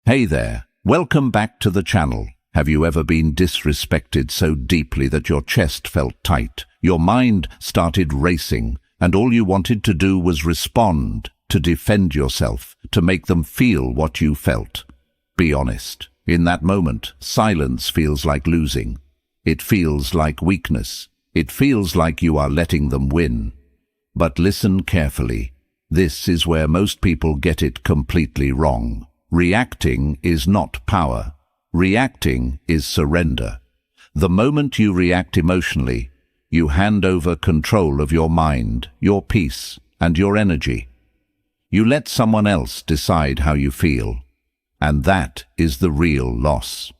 Hey there, welcome back to the channel. Have you ever been disrespected so deeply that your chest felt tight, your mind started racing, and all you wanted to do was respond, to defend yourself, to make them feel what you felt? Be honest. In that moment, silence feels like losing. It feels like weakness. It feels like you are letting them win. But listen carefully. This is where most people get it completely wrong. Reacting is not power. Reacting is surrender. The moment you react emotionally, you hand over control of your mind, your peace, and your energy. You let someone else decide how you feel, and that is the real loss.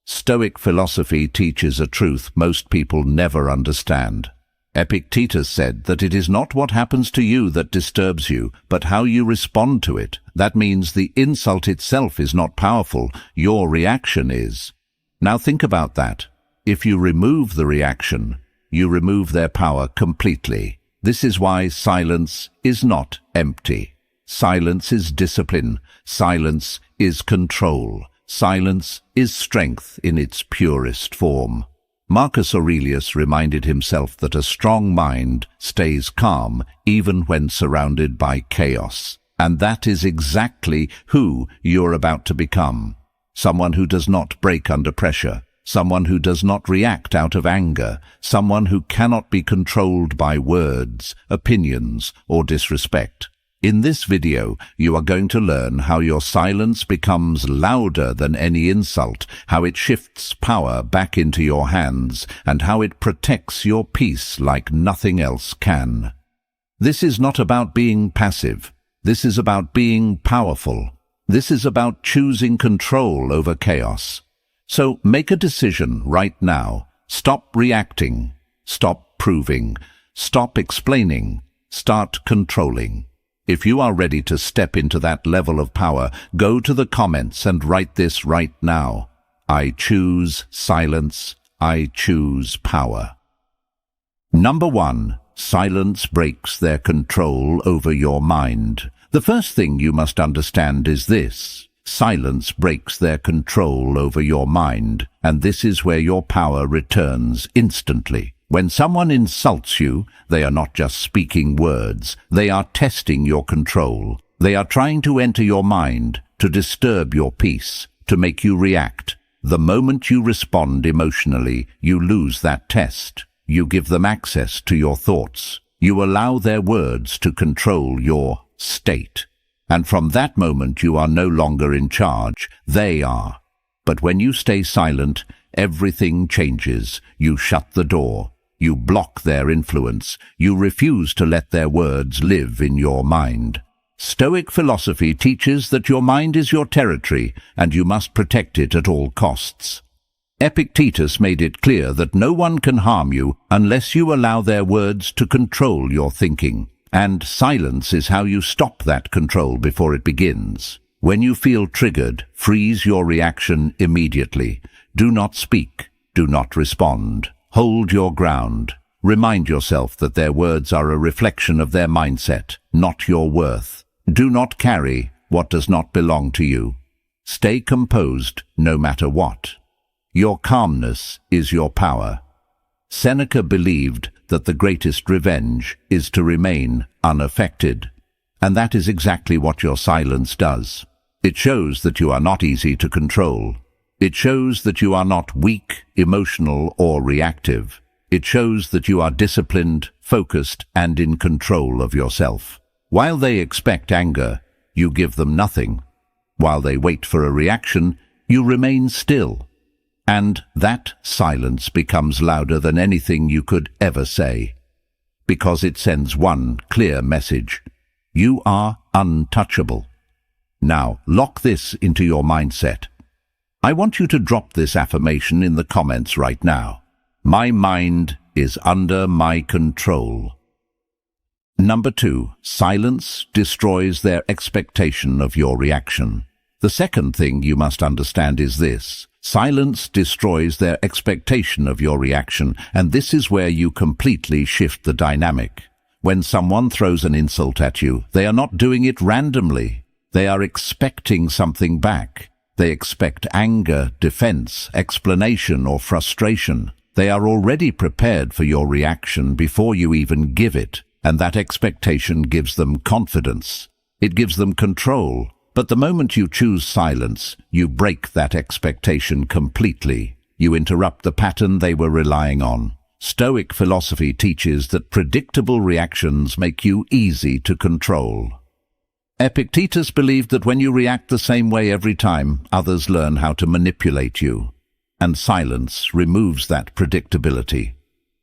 Stoic philosophy teaches a truth most people never understand. Epictetus said that it is not what happens to you that disturbs you, but how you respond to it. That means the insult itself is not powerful, your reaction is. Now think about that. If you remove the reaction, you remove their power completely. This is why silence is not empty. Silence is discipline. Silence is control. Silence is strength in its purest form. Marcus Aurelius reminded himself that a strong mind stays calm even when surrounded by chaos. And that is exactly who you're about to become. Someone who does not break under pressure. Someone who does not react out of anger. Someone who cannot be controlled by words, opinions, or disrespect. In this video, you are going to learn how your silence becomes louder than any insult, how it shifts power back into your hands, and how it protects your peace like nothing else can. This is not about being passive. This is about being powerful. This is about choosing control over chaos. So make a decision right now. Stop reacting. Stop proving. Stop explaining. Start controlling. If you are ready to step into that level of power, go to the comments and write this right now. I choose silence. I choose power. Number 1. Silence breaks their control over your mind. The first thing you must understand is this. Silence breaks their control over your mind, and this is where your power returns instantly. When someone insults you, they are not just speaking words. They are testing your control. They are trying to enter your mind, to disturb your peace, to make you react. The moment you respond emotionally, you lose that test. You give them access to your thoughts. You allow their words to control your state. And from that moment, you are no longer in charge. They are. But when you stay silent, everything changes. You shut the door. You block their influence. You refuse to let their words live in your mind. Stoic philosophy teaches that your mind is your territory, and you must protect it at all costs. Epictetus made it clear that no one can harm you unless you allow their words to control your thinking. And silence is how you stop that control before it begins. When you feel triggered, freeze your reaction immediately. Do not speak. Do not respond. Hold your ground. Remind yourself that their words are a reflection of their mindset, not your worth. Do not carry what does not belong to you. Stay composed no matter what. Your calmness is your power. Seneca believed that the greatest revenge is to remain unaffected. And that is exactly what your silence does. It shows that you are not easy to control. It shows that you are not weak, emotional, or reactive. It shows that you are disciplined, focused, and in control of yourself. While they expect anger, you give them nothing. While they wait for a reaction, you remain still. And that silence becomes louder than anything you could ever say. Because it sends one clear message. You are untouchable. Now, lock this into your mindset. I want you to drop this affirmation in the comments right now. My mind is under my control. Number 2. Silence destroys their expectation of your reaction. The second thing you must understand is this. Silence destroys their expectation of your reaction, and this is where you completely shift the dynamic. When someone throws an insult at you, they are not doing it randomly. They are expecting something back. They expect anger, defense, explanation, or frustration. They are already prepared for your reaction before you even give it, and that expectation gives them confidence. It gives them control. But the moment you choose silence, you break that expectation completely. You interrupt the pattern they were relying on. Stoic philosophy teaches that predictable reactions make you easy to control. Epictetus believed that when you react the same way every time, others learn how to manipulate you. And silence removes that predictability.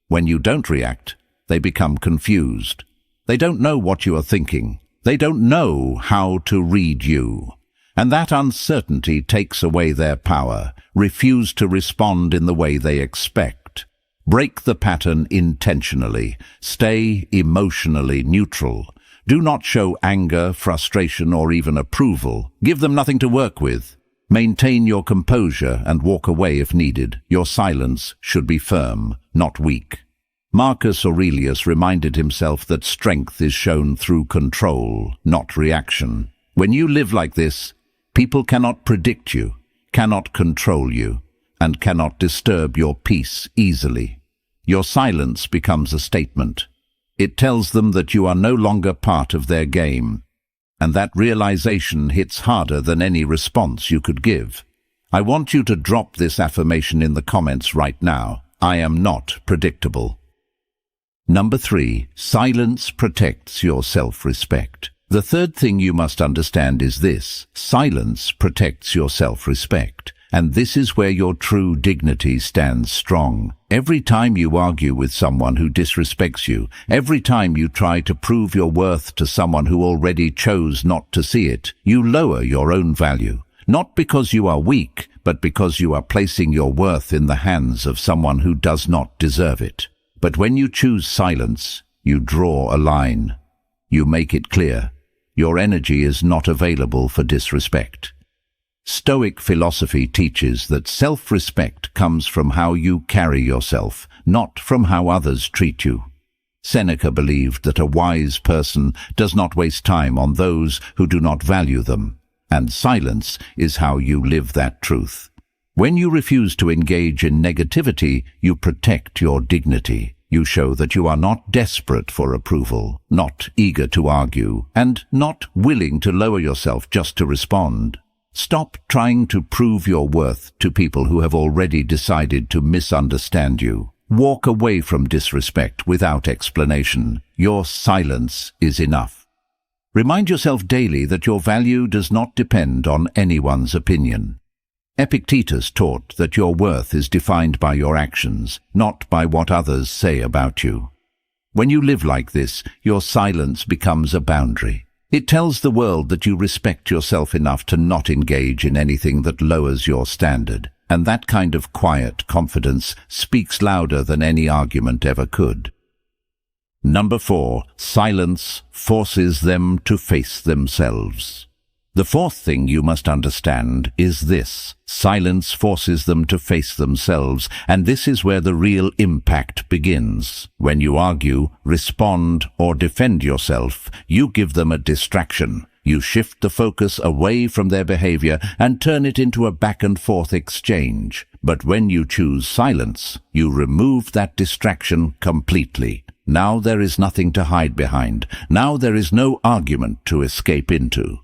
When you don't react, they become confused. They don't know what you are thinking. They don't know how to read you. And that uncertainty takes away their power. Refuse to respond in the way they expect. Break the pattern intentionally. Stay emotionally neutral. Do not show anger, frustration, or even approval. Give them nothing to work with. Maintain your composure and walk away if needed. Your silence should be firm, not weak. Marcus Aurelius reminded himself that strength is shown through control, not reaction. When you live like this, people cannot predict you, cannot control you, and cannot disturb your peace easily. Your silence becomes a statement. It tells them that you are no longer part of their game, and that realization hits harder than any response you could give. I want you to drop this affirmation in the comments right now. I am not predictable. Number 3, silence protects your self-respect. The third thing you must understand is this: silence protects your self-respect. And this is where your true dignity stands strong. Every time you argue with someone who disrespects you, every time you try to prove your worth to someone who already chose not to see it, you lower your own value. Not because you are weak, but because you are placing your worth in the hands of someone who does not deserve it. But when you choose silence, you draw a line. You make it clear. Your energy is not available for disrespect. Stoic philosophy teaches that self-respect comes from how you carry yourself, not from how others treat you. Seneca believed that a wise person does not waste time on those who do not value them, and silence is how you live that truth. When you refuse to engage in negativity, you protect your dignity. You show that you are not desperate for approval, not eager to argue, and not willing to lower yourself just to respond. Stop trying to prove your worth to people who have already decided to misunderstand you. Walk away from disrespect without explanation. Your silence is enough. Remind yourself daily that your value does not depend on anyone's opinion. Epictetus taught that your worth is defined by your actions, not by what others say about you. When you live like this, your silence becomes a boundary. It tells the world that you respect yourself enough to not engage in anything that lowers your standard, and that kind of quiet confidence speaks louder than any argument ever could. Number 4, silence forces them to face themselves. The fourth thing you must understand is this: silence forces them to face themselves, and this is where the real impact begins. When you argue, respond, or defend yourself, you give them a distraction. You shift the focus away from their behavior and turn it into a back-and-forth exchange. But when you choose silence, you remove that distraction completely. Now there is nothing to hide behind. Now there is no argument to escape into.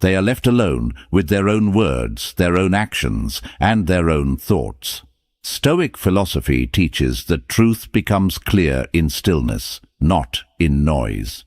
They are left alone with their own words, their own actions, and their own thoughts. Stoic philosophy teaches that truth becomes clear in stillness, not in noise.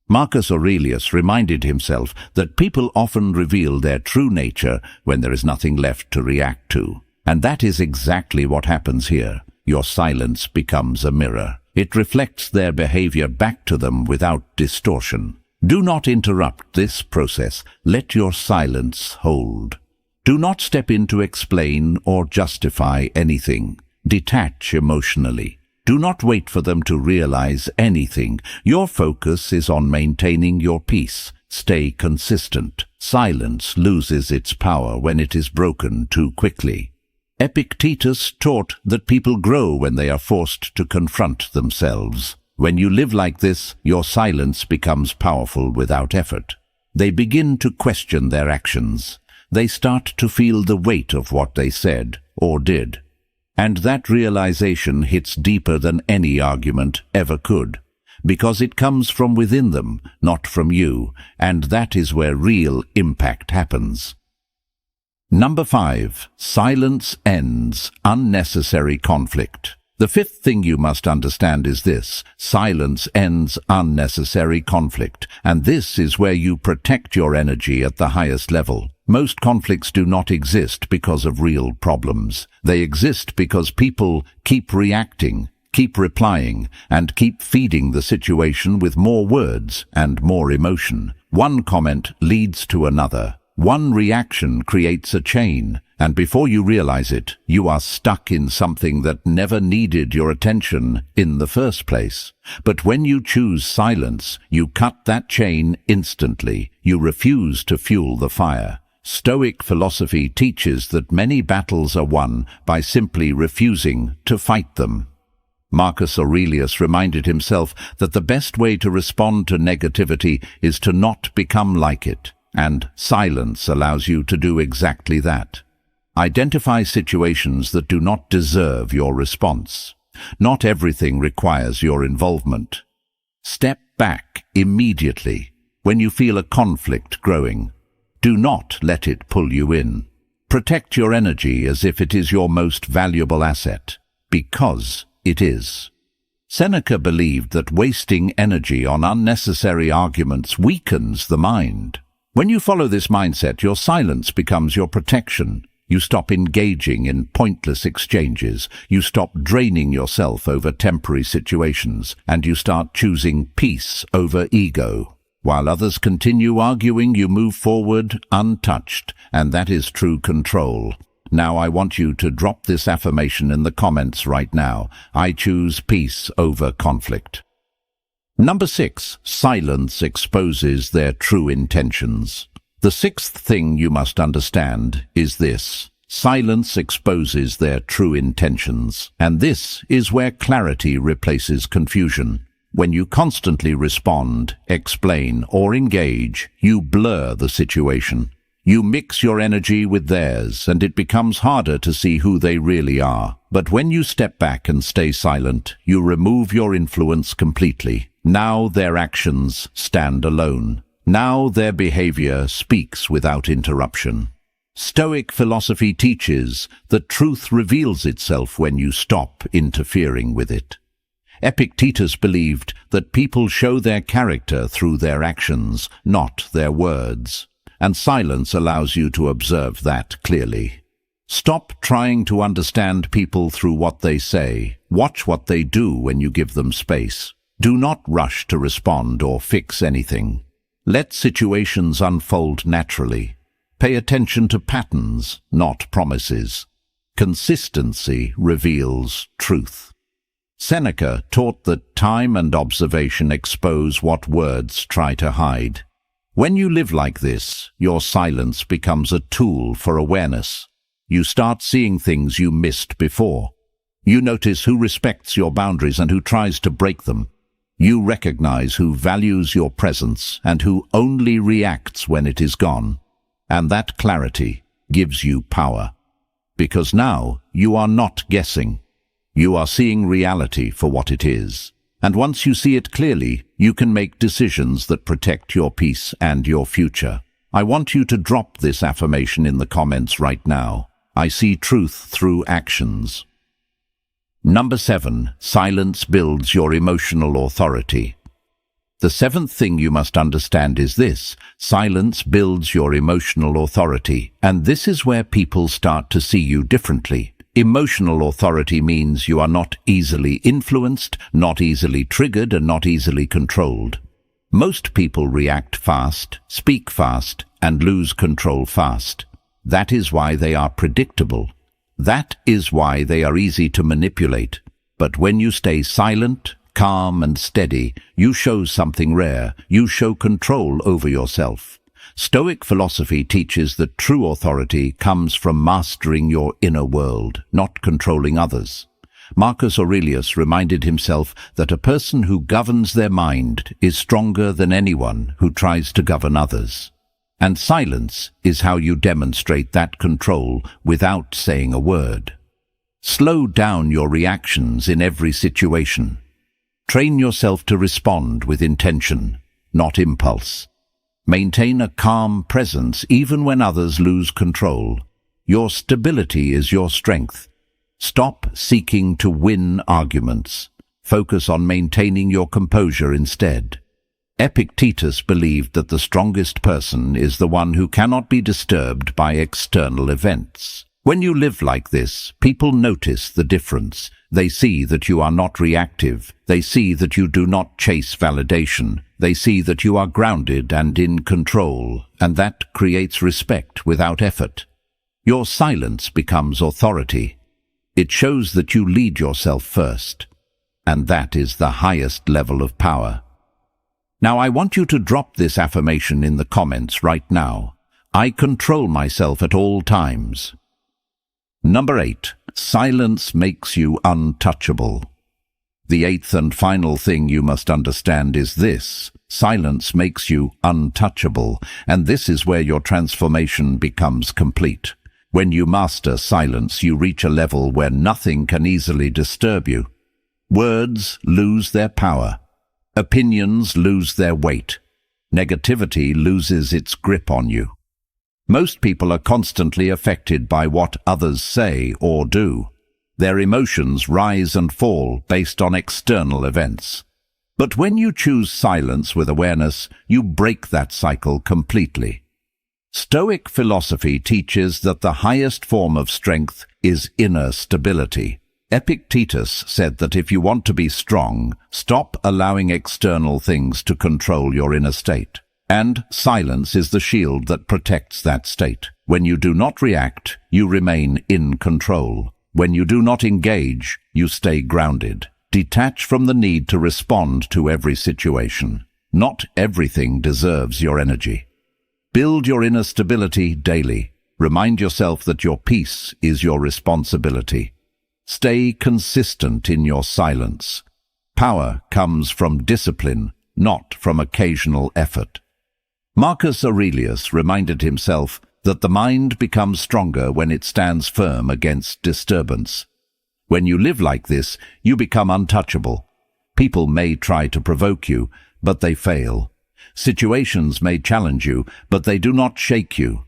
Marcus Aurelius reminded himself that people often reveal their true nature when there is nothing left to react to. And that is exactly what happens here. Your silence becomes a mirror. It reflects their behavior back to them without distortion. Do not interrupt this process. Let your silence hold. Do not step in to explain or justify anything. Detach emotionally. Do not wait for them to realize anything. Your focus is on maintaining your peace. Stay consistent. Silence loses its power when it is broken too quickly. Epictetus taught that people grow when they are forced to confront themselves. When you live like this, your silence becomes powerful without effort. They begin to question their actions. they start to feel the weight of what they said or did. And that realization hits deeper than any argument ever could, because it comes from within them, not from you, and that is where real impact happens. Number 5. Silence ends unnecessary conflict. The fifth thing you must understand is this: silence ends unnecessary conflict, and this is where you protect your energy at the highest level. Most conflicts do not exist because of real problems. They exist because people keep reacting, keep replying, and keep feeding the situation with more words and more emotion. One comment leads to another. One reaction creates a chain, and before you realize it, you are stuck in something that never needed your attention in the first place. But when you choose silence, you cut that chain instantly. You refuse to fuel the fire. Stoic philosophy teaches that many battles are won by simply refusing to fight them. Marcus Aurelius reminded himself that the best way to respond to negativity is to not become like it. And silence allows you to do exactly that. Identify situations that do not deserve your response. Not everything requires your involvement. Step back immediately when you feel a conflict growing. Do not let it pull you in. Protect your energy as if it is your most valuable asset, because it is. Seneca believed that wasting energy on unnecessary arguments weakens the mind. When you follow this mindset, your silence becomes your protection. You stop engaging in pointless exchanges. You stop draining yourself over temporary situations, and you start choosing peace over ego. While others continue arguing, you move forward untouched, and that is true control. Now I want you to drop this affirmation in the comments right now. I choose peace over conflict. Number 6. Silence exposes their true intentions. The sixth thing you must understand is this: silence exposes their true intentions, and this is where clarity replaces confusion. When you constantly respond, explain, or engage, you blur the situation. You mix your energy with theirs, and it becomes harder to see who they really are. But when you step back and stay silent, you remove your influence completely. Now their actions stand alone. Now their behavior speaks without interruption. Stoic philosophy teaches that truth reveals itself when you stop interfering with it. Epictetus believed that people show their character through their actions, not their words. And silence allows you to observe that clearly. Stop trying to understand people through what they say. Watch what they do when you give them space. Do not rush to respond or fix anything. Let situations unfold naturally. Pay attention to patterns, not promises. Consistency reveals truth. Seneca taught that time and observation expose what words try to hide. When you live like this, your silence becomes a tool for awareness. You start seeing things you missed before. You notice who respects your boundaries and who tries to break them. You recognize who values your presence and who only reacts when it is gone. And that clarity gives you power. Because now you are not guessing. You are seeing reality for what it is. And once you see it clearly, you can make decisions that protect your peace and your future. I want you to drop this affirmation in the comments right now. I see truth through actions. Number 7. Silence builds your emotional authority. The seventh thing you must understand is this: silence builds your emotional authority, and this is where people start to see you differently. Emotional authority means you are not easily influenced, not easily triggered, and not easily controlled. Most people react fast, speak fast, and lose control fast. That is why they are predictable. That is why they are easy to manipulate. But when you stay silent, calm, and steady, you show something rare. You show control over yourself. Stoic philosophy teaches that true authority comes from mastering your inner world, not controlling others. Marcus Aurelius reminded himself that a person who governs their mind is stronger than anyone who tries to govern others. And silence is how you demonstrate that control without saying a word. Slow down your reactions in every situation. Train yourself to respond with intention, not impulse. Maintain a calm presence even when others lose control. Your stability is your strength. Stop seeking to win arguments. Focus on maintaining your composure instead. Epictetus believed that the strongest person is the one who cannot be disturbed by external events. When you live like this, people notice the difference. They see that you are not reactive. They see that you do not chase validation. They see that you are grounded and in control, and that creates respect without effort. Your silence becomes authority. It shows that you lead yourself first, and that is the highest level of power. Now I want you to drop this affirmation in the comments right now. I control myself at all times. Number 8. Silence makes you untouchable. The 8th and final thing you must understand is this. Silence makes you untouchable, and this is where your transformation becomes complete. When you master silence, you reach a level where nothing can easily disturb you. Words lose their power. Opinions lose their weight. Negativity loses its grip on you. Most people are constantly affected by what others say or do. Their emotions rise and fall based on external events. But when you choose silence with awareness, you break that cycle completely. Stoic philosophy teaches that the highest form of strength is inner stability. Epictetus said that if you want to be strong, stop allowing external things to control your inner state. And silence is the shield that protects that state. When you do not react, you remain in control. When you do not engage, you stay grounded. Detach from the need to respond to every situation. Not everything deserves your energy. Build your inner stability daily. Remind yourself that your peace is your responsibility. Stay consistent in your silence. Power comes from discipline, not from occasional effort. Marcus Aurelius reminded himself that the mind becomes stronger when it stands firm against disturbance. When you live like this, you become untouchable. People may try to provoke you, but they fail. Situations may challenge you, but they do not shake you.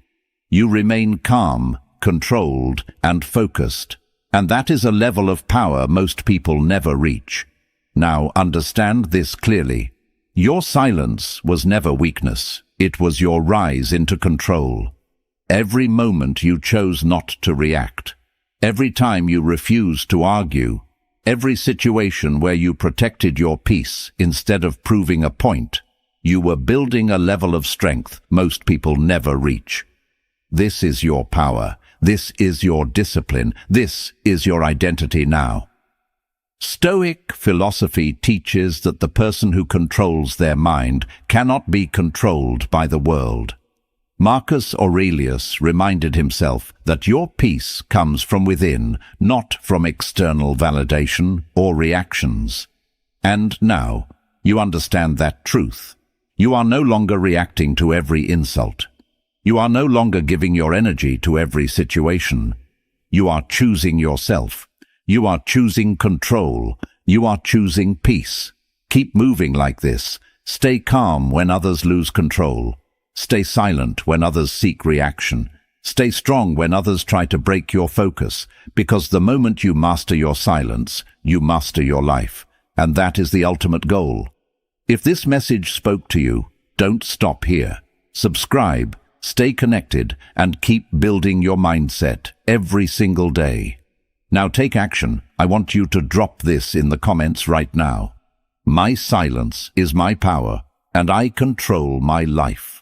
You remain calm, controlled, and focused. And that is a level of power most people never reach. Now understand this clearly. Your silence was never weakness. It was your rise into control. Every moment you chose not to react. Every time you refused to argue. Every situation where you protected your peace instead of proving a point. You were building a level of strength most people never reach. This is your power. This is your discipline. This is your identity now. Stoic philosophy teaches that the person who controls their mind cannot be controlled by the world. Marcus Aurelius reminded himself that your peace comes from within, not from external validation or reactions. And now, you understand that truth. You are no longer reacting to every insult. You are no longer giving your energy to every situation. You are choosing yourself. You are choosing control. You are choosing peace. Keep moving like this. Stay calm when others lose control. Stay silent when others seek reaction. Stay strong when others try to break your focus, because the moment you master your silence, you master your life. And that is the ultimate goal. If this message spoke to you, don't stop here. Subscribe, stay connected, and keep building your mindset every single day. Now take action. I want you to drop this in the comments right now. My silence is my power, and I control my life.